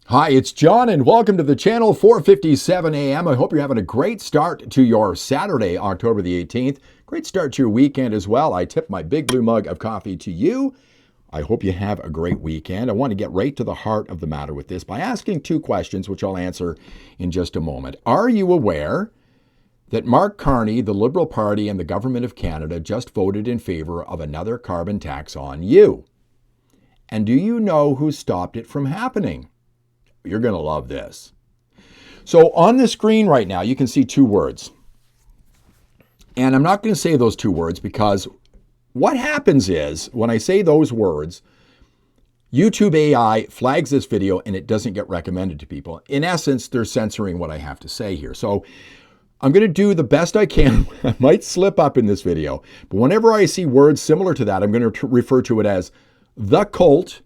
Hi, it's John, and welcome to the channel, 4:57 a.m. I hope you're having a great start to your Saturday, October the 18th. Great start to your weekend as well. I tip my big blue mug of coffee to you. I hope you have a great weekend. I want to get right to the heart of the matter with this by asking two questions, which I'll answer in just a moment. Are you aware that Mark Carney, the Liberal Party, and the Government of Canada just voted in favor of another carbon tax on you? And do you know who stopped it from happening? You're going to love this. So on the screen right now, you can see two words. And I'm not going to say those two words because what happens is when I say those words, YouTube AI flags this video and it doesn't get recommended to people. In essence, they're censoring what I have to say here. So I'm going to do the best I can. I might slip up in this video, but whenever I see words similar to that, I'm going to refer to it as the cult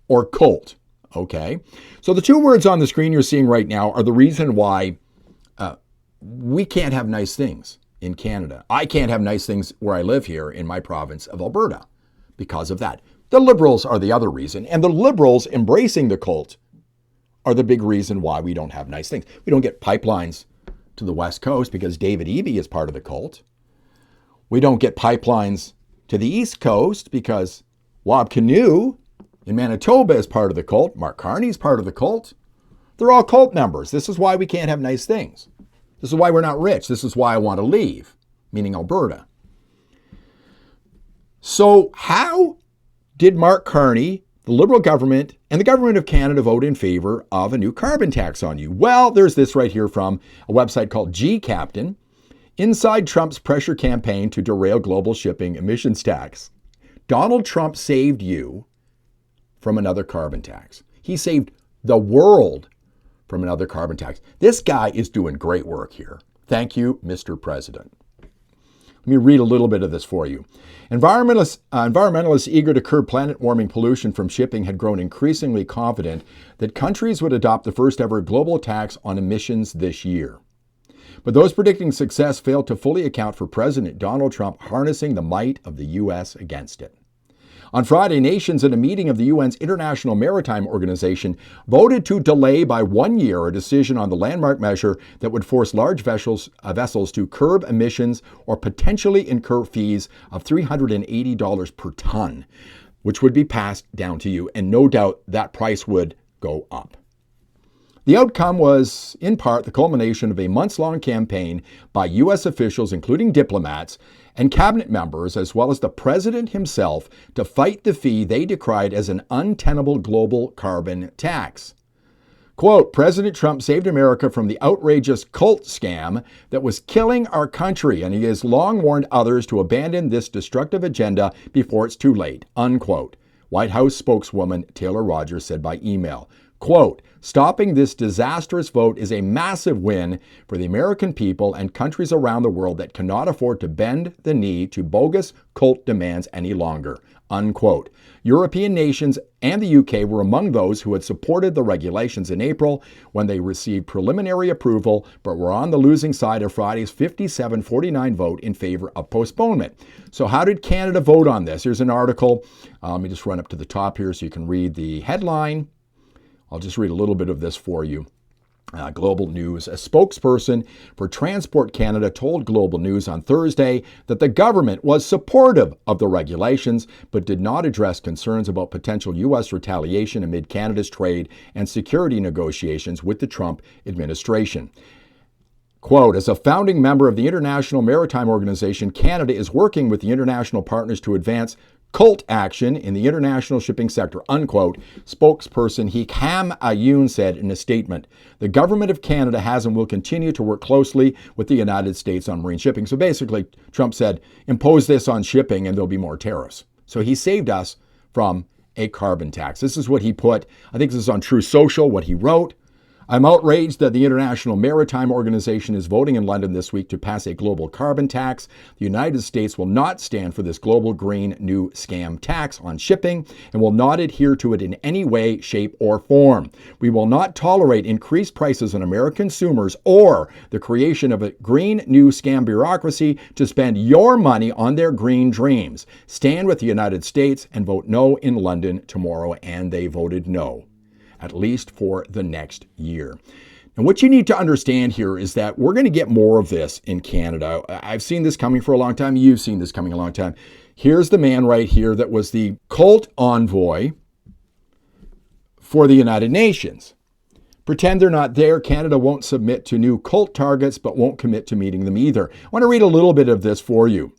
or cult. Okay, so the two words on the screen you're seeing right now are the reason why we can't have nice things in Canada. I can't have nice things where I live here in my province of Alberta because of that. The Liberals are the other reason, and the Liberals embracing the cult are the big reason why we don't have nice things. We don't get pipelines to the West Coast because David Eby is part of the cult. We don't get pipelines to the East Coast because Wab Kinew in Manitoba is part of the cult. Mark Carney is part of the cult. They're all cult members. This is why we can't have nice things. This is why we're not rich. This is why I want to leave, meaning Alberta. So how did Mark Carney, the Liberal government, and the Government of Canada vote in favor of a new carbon tax on you? Well, there's this right here from a website called G-Captain. Inside Trump's pressure campaign to derail global shipping emissions tax. Donald Trump saved you from another carbon tax. He saved the world from another carbon tax. This guy is doing great work here. Thank you, Mr. President. Let me read a little bit of this for you. Environmentalists eager to curb planet-warming pollution from shipping had grown increasingly confident that countries would adopt the first ever global tax on emissions this year. But those predicting success failed to fully account for President Donald Trump harnessing the might of the U.S. against it. On Friday, nations at a meeting of the UN's International Maritime Organization voted to delay by 1 year a decision on the landmark measure that would force large vessels to curb emissions or potentially incur fees of $380 per ton, which would be passed down to you, and no doubt that price would go up. The outcome was, in part, the culmination of a months-long campaign by U.S. officials, including diplomats and cabinet members, as well as the president himself, to fight the fee they decried as an untenable global carbon tax. Quote, President Trump saved America from the outrageous cult scam that was killing our country, and he has long warned others to abandon this destructive agenda before it's too late, unquote. White House spokeswoman Taylor Rogers said by email. Quote, stopping this disastrous vote is a massive win for the American people and countries around the world that cannot afford to bend the knee to bogus cult demands any longer, unquote. European nations and the UK were among those who had supported the regulations in April when they received preliminary approval, but were on the losing side of Friday's 57-49 vote in favor of postponement. So how did Canada vote on this? Here's an article. Let me just run up to the top here so you can read the headline. I'll just read a little bit of this for you. Global News. A spokesperson for Transport Canada told Global News on Thursday that the government was supportive of the regulations, but did not address concerns about potential U.S. retaliation amid Canada's trade and security negotiations with the Trump administration. Quote, as a founding member of the International Maritime Organization, Canada is working with the international partners to advance cult action in the international shipping sector, unquote, spokesperson Hikam Ayoun said in a statement. The government of Canada has and will continue to work closely with the United States on marine shipping. So basically, Trump said, impose this on shipping and there'll be more tariffs. So he saved us from a carbon tax. This is what he put, I think this is on True Social, what he wrote. I'm outraged that the International Maritime Organization is voting in London this week to pass a global carbon tax. The United States will not stand for this global green new scam tax on shipping and will not adhere to it in any way, shape, or form. We will not tolerate increased prices on American consumers or the creation of a green new scam bureaucracy to spend your money on their green dreams. Stand with the United States and vote no in London tomorrow, and they voted no. at least for the next year. And what you need to understand here is that we're going to get more of this in Canada. I've seen this coming for a long time. You've seen this coming a long time. Here's the man right here that was the cult envoy for the United Nations. Pretend they're not there. Canada won't submit to new cult targets, but won't commit to meeting them either. I want to read a little bit of this for you.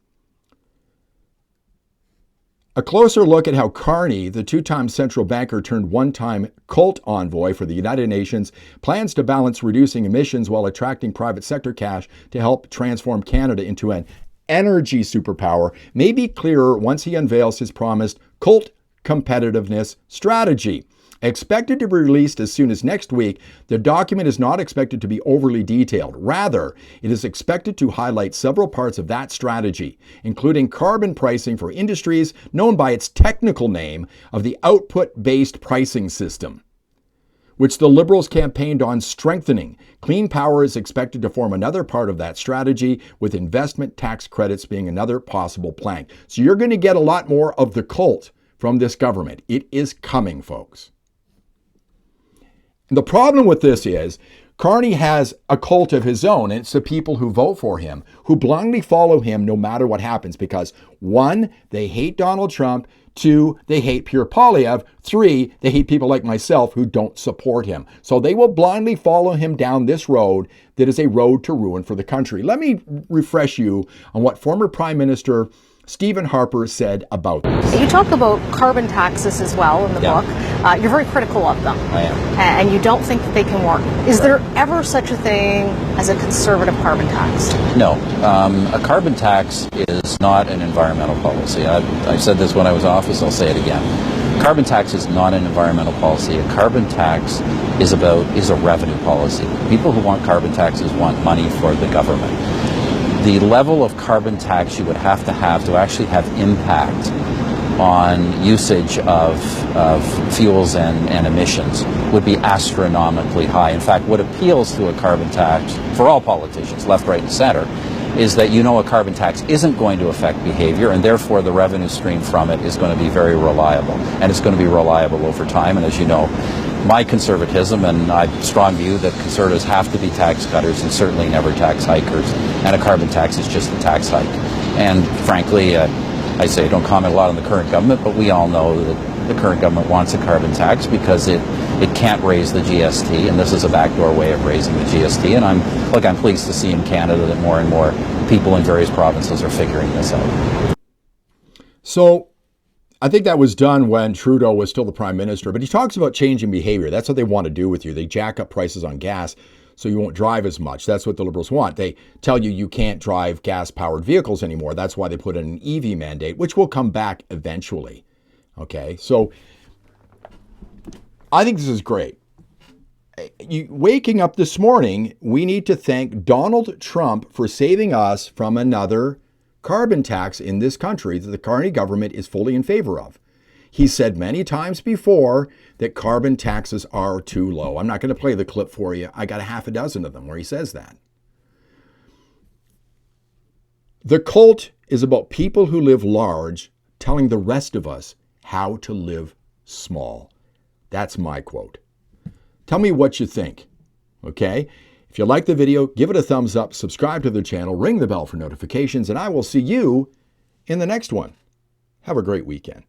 A closer look at how Carney, the two-time central banker turned one-time cult envoy for the United Nations, plans to balance reducing emissions while attracting private sector cash to help transform Canada into an energy superpower, may be clearer once he unveils his promised cult competitiveness strategy. Expected to be released as soon as next week, the document is not expected to be overly detailed. Rather, it is expected to highlight several parts of that strategy, including carbon pricing for industries known by its technical name of the output-based pricing system, which the Liberals campaigned on strengthening. Clean power is expected to form another part of that strategy, with investment tax credits being another possible plank. So you're going to get a lot more of the cult from this government. It is coming, folks. The problem with this is Carney has a cult of his own, and it's the people who vote for him, who blindly follow him no matter what happens, because 1, they hate Donald Trump, 2, they hate Pierre Poilievre, 3, they hate people like myself who don't support him. So they will blindly follow him down this road that is a road to ruin for the country. Let me refresh you on what former Prime Minister Stephen Harper said about this. You talk about carbon taxes as well in the book. You're very critical of them. I am. And you don't think that they can work. Is there ever such a thing as a conservative carbon tax? No. A carbon tax is not an environmental policy. I said this when I was in office, I'll say it again. Carbon tax is not an environmental policy. A carbon tax is a revenue policy. People who want carbon taxes want money for the government. The level of carbon tax you would have to actually have impact on usage of fuels and emissions would be astronomically high. In fact, what appeals to a carbon tax for all politicians, left, right, and center, is that a carbon tax isn't going to affect behavior, and therefore the revenue stream from it is going to be very reliable, and it's going to be reliable over time. And as you know, my conservatism, and I strong view that conservatives have to be tax cutters and certainly never tax hikers, and a carbon tax is just a tax hike. And frankly, I say don't comment a lot on the current government, but we all know that the current government wants a carbon tax because it can't raise the GST, and this is a backdoor way of raising the GST. And I'm pleased to see in Canada that more and more people in various provinces are figuring this out. So I think that was done when Trudeau was still the prime minister, but he talks about changing behavior. That's what they want to do with you. They jack up prices on gas so you won't drive as much. That's what the Liberals want. They tell you you can't drive gas-powered vehicles anymore. That's why they put in an EV mandate, which will come back eventually. Okay, so I think this is great. Waking up this morning, we need to thank Donald Trump for saving us from another carbon tax in this country that the Carney government is fully in favor of. He said many times before that carbon taxes are too low. I'm not going to play the clip for you. I got a half a dozen of them where he says that. The cult is about people who live large telling the rest of us how to live small. That's my quote. Tell me what you think, okay? If you like the video, give it a thumbs up, subscribe to the channel, ring the bell for notifications, and I will see you in the next one. Have a great weekend.